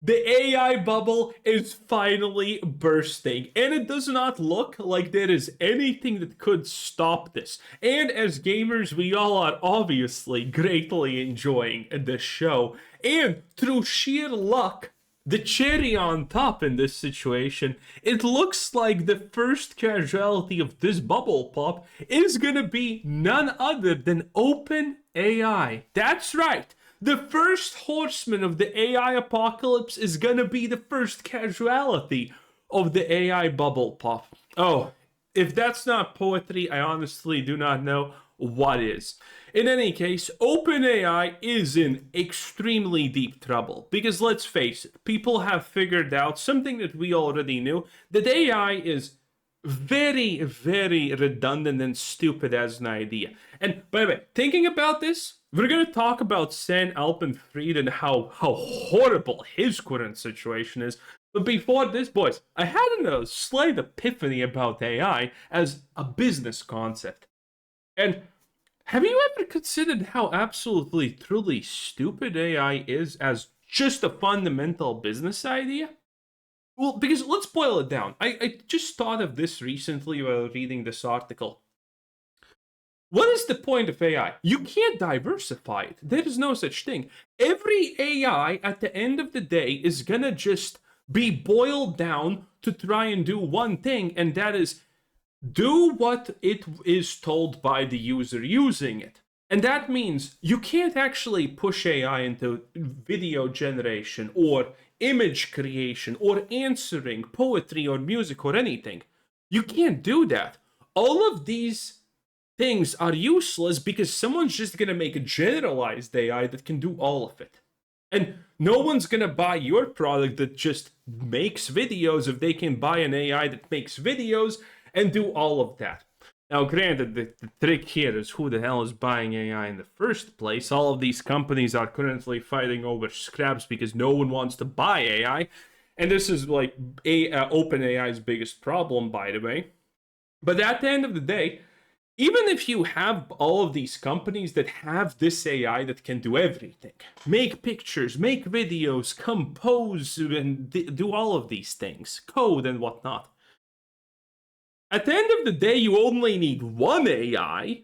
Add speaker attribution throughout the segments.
Speaker 1: The AI bubble is finally bursting, and it does not look like there is anything that could stop this. And as gamers, we all are obviously greatly enjoying this show. And through sheer luck, the cherry on top in this situation, it looks like the first casualty of this bubble pop is gonna be none other than OpenAI. That's right. The first horseman of the AI apocalypse is gonna be the first casualty of the AI bubble pop. Oh, if that's not poetry, I honestly do not know what is. In any case, OpenAI is in extremely deep trouble because let's face it, people have figured out something that we already knew, that AI is very, very redundant and stupid as an idea. And by the way, thinking about this, we're going to talk about Sam Altman-Fried and how horrible his current situation is. But before this, boys, I had a slight epiphany about AI as a business concept. And have you ever considered how absolutely, truly stupid AI is as just a fundamental business idea? Well, because let's boil it down. I just thought of this recently while reading this article. What is the point of AI? You can't diversify it. There is no such thing. Every AI at the end of the day is gonna just be boiled down to try and do one thing, and that is do what it is told by the user using it. And that means you can't actually push AI into video generation or image creation or answering poetry or music or anything. You can't do that. All of these things are useless because someone's just going to make a generalized AI that can do all of it. And no one's going to buy your product that just makes videos if they can buy an AI that makes videos and do all of that. Now, granted, the trick here is who the hell is buying AI in the first place. All of these companies are currently fighting over scraps because no one wants to buy AI. And this is like OpenAI's biggest problem, by the way. But at the end of the day, even if you have all of these companies that have this AI that can do everything, make pictures, make videos, compose, and do all of these things, code and whatnot. At the end of the day, you only need one AI,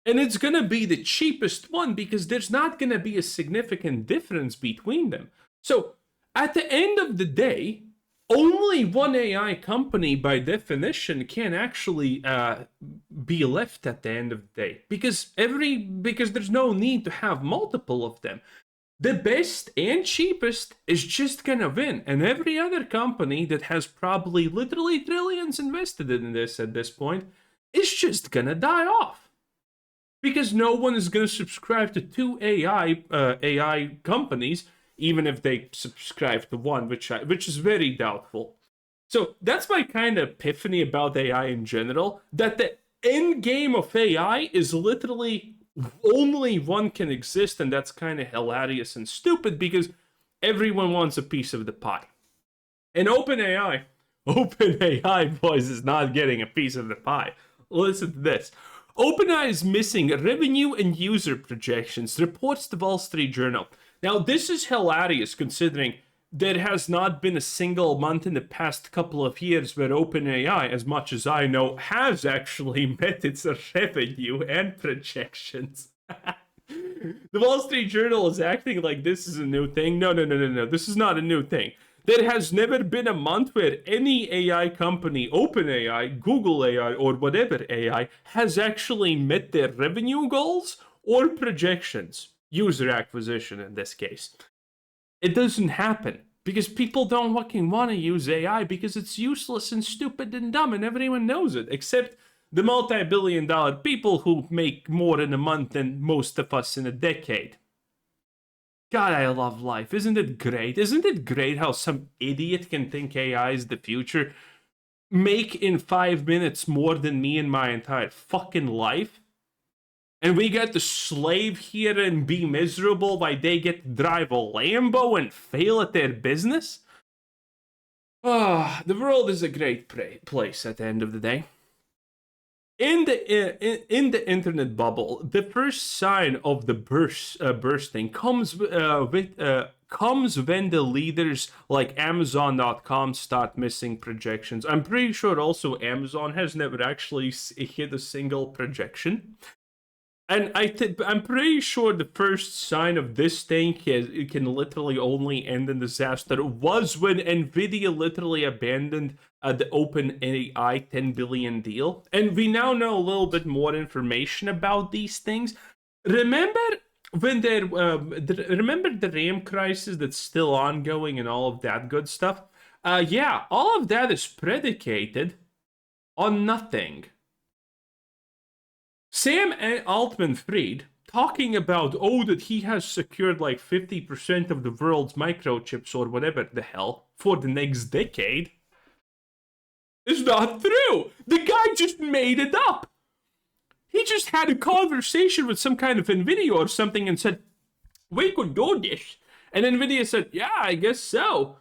Speaker 1: and it's going to be the cheapest one because there's not going to be a significant difference between them. So, at the end of the day, only one AI company, by definition, can actually be left at the end of the day because there's no need to have multiple of them. The best and cheapest is just gonna win, and every other company that has probably literally trillions invested in this at this point is just gonna die off because no one is gonna subscribe to two AI companies, even if they subscribe to one, which is very doubtful. So that's my kind of epiphany about AI in general, that the end game of AI is literally only one can exist, and that's kind of hilarious and stupid because everyone wants a piece of the pie. And OpenAI, boys, is not getting a piece of the pie. Listen to this. OpenAI is missing revenue and user projections, reports the Wall Street Journal. Now, this is hilarious considering there has not been a single month in the past couple of years where OpenAI, as much as I know, has actually met its revenue and projections. The Wall Street Journal is acting like this is a new thing. No. This is not a new thing. There has never been a month where any AI company, OpenAI, Google AI, or whatever AI, has actually met their revenue goals or projections. User acquisition in this case. It doesn't happen because people don't fucking want to use AI because it's useless and stupid and dumb and everyone knows it, except the multi-billion-dollar people who make more in a month than most of us in a decade. God, I love life. Isn't it great? Isn't it great how some idiot can think AI is the future, make in 5 minutes more than me in my entire fucking life? And we get to slave here and be miserable while they get to drive a Lambo and fail at their business? The world is a great place at the end of the day. In the internet bubble, the first sign of the bursting comes with comes when the leaders like Amazon.com start missing projections. I'm pretty sure also Amazon has never actually hit a single projection. And I'm pretty sure the first sign of this thing it can literally only end in disaster was when Nvidia literally abandoned the OpenAI 10 billion deal. And we now know a little bit more information about these things. Remember when remember the RAM crisis that's still ongoing and all of that good stuff? Yeah, all of that is predicated on nothing. Sam Altman-Fried talking about, that he has secured like 50% of the world's microchips or whatever the hell for the next decade is not true. The guy just made it up. He just had a conversation with some kind of NVIDIA or something and said, we could do this. And NVIDIA said, yeah, I guess so.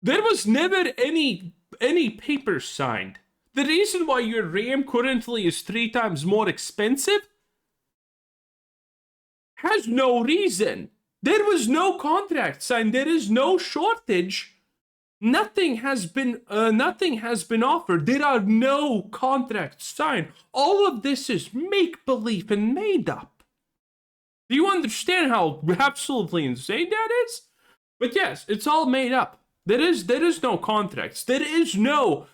Speaker 1: There was never any paper signed. The reason why your RAM currently is 3 times more expensive has no reason. There was no contract signed. There is no shortage. Nothing has been offered. There are no contracts signed. All of this is make-believe and made up. Do you understand how absolutely insane that is? But yes, it's all made up. There is no contracts. There is no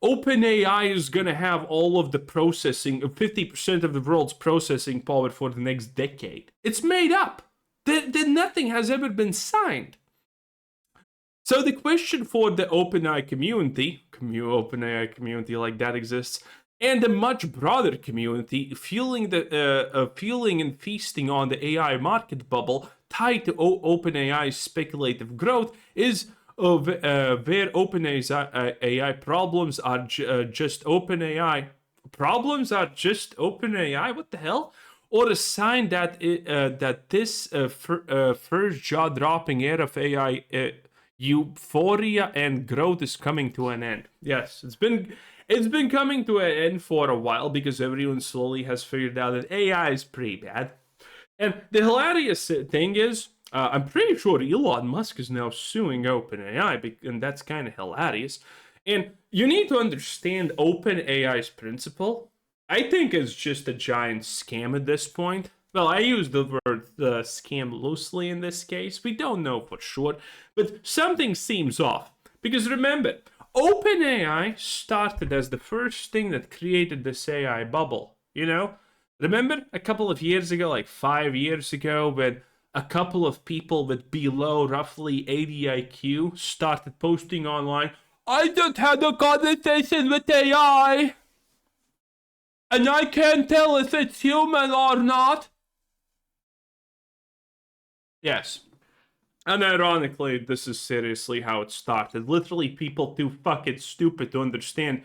Speaker 1: OpenAI is gonna have all of the processing, 50% of the world's processing power for the next decade. It's made up. Nothing has ever been signed. So the question for the OpenAI community, OpenAI community like that exists, and the much broader community fueling and feasting on the AI market bubble tied to OpenAI's speculative growth is where OpenAI's AI problems are just OpenAI. Problems are just OpenAI? What the hell? Or a sign that that this first jaw-dropping era of AI euphoria and growth is coming to an end. Yes, it's been coming to an end for a while because everyone slowly has figured out that AI is pretty bad. And the hilarious thing is, I'm pretty sure Elon Musk is now suing OpenAI, and that's kind of hilarious. And you need to understand OpenAI's principle. I think it's just a giant scam at this point. Well, I use the word scam loosely in this case. We don't know for sure, but something seems off. Because remember, OpenAI started as the first thing that created this AI bubble. You know? Remember a couple of years ago, like 5 years ago, when a couple of people with below roughly 80 IQ started posting online, I just had a conversation with AI, and I can't tell if it's human or not. Yes. And ironically, this is seriously how it started. Literally, people too fucking stupid to understand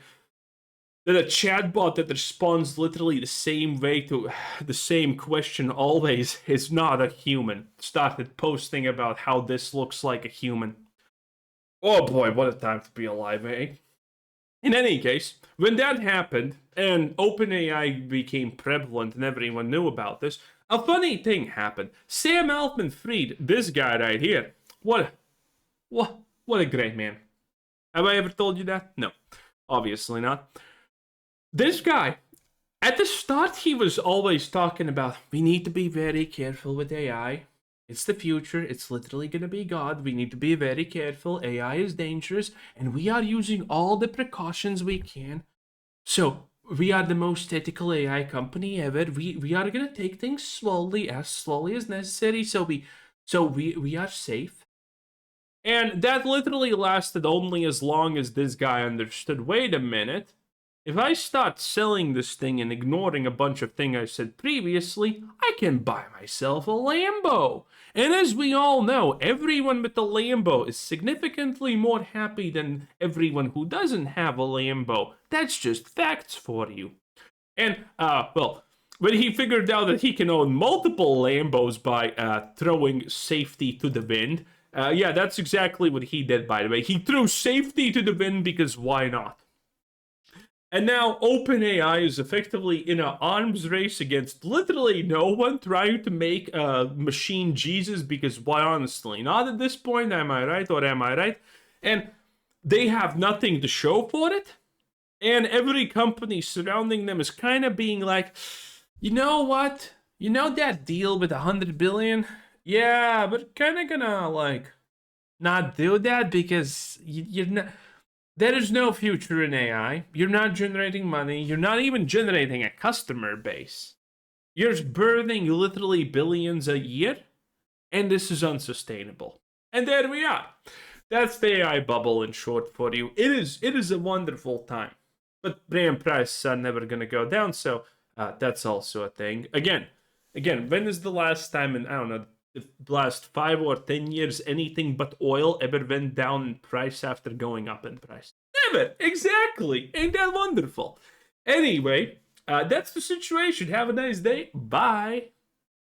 Speaker 1: that a chatbot that responds literally the same way to the same question always is not a human. Started posting about how this looks like a human. Oh boy, what a time to be alive, eh? In any case, when that happened, and OpenAI became prevalent and everyone knew about this, a funny thing happened. Sam Altman-Fried, this guy right here, what a great man. Have I ever told you that? No, obviously not. This guy, at the start, he was always talking about, we need to be very careful with AI. It's the future. It's literally going to be God. We need to be very careful. AI is dangerous, and we are using all the precautions we can. So, we are the most ethical AI company ever. We are going to take things slowly as necessary, so we are safe. And that literally lasted only as long as this guy understood, wait a minute, if I start selling this thing and ignoring a bunch of things I said previously, I can buy myself a Lambo. And as we all know, everyone with a Lambo is significantly more happy than everyone who doesn't have a Lambo. That's just facts for you. And, well, when he figured out that he can own multiple Lambos by throwing safety to the wind, yeah, that's exactly what he did, by the way. He threw safety to the wind because why not? And now OpenAI is effectively in an arms race against literally no one, trying to make a machine Jesus, because why honestly not at this point, am I right or am I right? And they have nothing to show for it. And every company surrounding them is kind of being like, you know what? You know that deal with 100 billion? Yeah, but kind of gonna like not do that because you're not. There is no future in AI. You're not generating money. You're not even generating a customer base. You're burning literally billions a year, and this is unsustainable. And there we are. That's the AI bubble in short for you. It is a wonderful time. But brand prices are never going to go down, so that's also a thing. Again, when is the last time in, I don't know, the last 5 or 10 years anything but oil ever went down in price after going up in price? Never. Exactly. Ain't that wonderful? Anyway, that's the situation. Have a nice day. Bye.